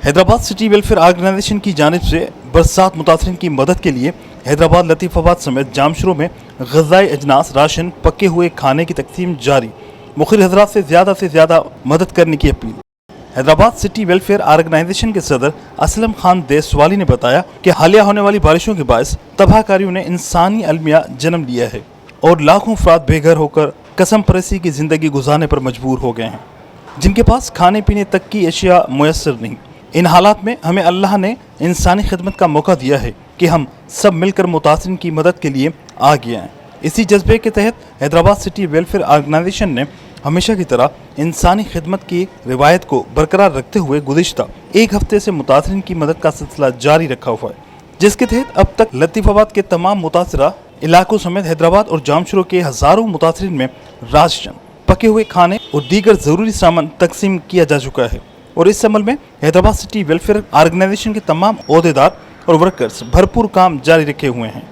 Hyderabad city welfare organisation की जानिब से बरसात मुतासरीन की मदद के लिए हैदराबाद, लतीफ़ाबाद समेत जामशुरू में ग़िज़ाई अजनास, राशन, पके हुए खाने की तकसीम जारी। मुखिल हज़रात से ज़्यादा मदद करने की अपील। हैदराबाद सिटी वेलफेयर ऑर्गेनाइजेशन के सदर असलम खान देसवाली ने बताया कि हालिया होने वाली बारिशों के बायस तबाहकारियों ने इंसानी अलमिया जन्म लिया है और लाखों अफराद बेघर होकर कसम परस्ती की ज़िंदगी गुजारने पर मजबूर हो गए हैं, जिनके पास खाने पीने तक की अशिया मुयस्सर नहीं। इन हालात में हमें अल्लाह ने इंसानी खिदमत का मौका दिया है कि हम सब मिलकर मुतासरीन की मदद के लिए आगे आएँ। इसी जज्बे के तहत हैदराबाद सिटी वेलफेयर ऑर्गेनाइजेशन ने हमेशा की तरह इंसानी खिदमत की रिवायत को बरकरार रखते हुए गुज़िश्ता एक हफ्ते से मुतासरीन की मदद का सिलसिला जारी रखा हुआ है, जिसके तहत अब तक लतीफ़ाबाद के तमाम मुतासरा इलाकों समेत हैदराबाद और जामशुरू के हज़ारों मुतासरीन में राशन, पके हुए खाने और दीगर ज़रूरी सामान तकसीम किया जा चुका है। और इस अमल में हैदराबाद सिटी वेलफेयर ऑर्गेनाइजेशन के तमाम ओहदेदार और वर्कर्स भरपूर काम जारी रखे हुए हैं।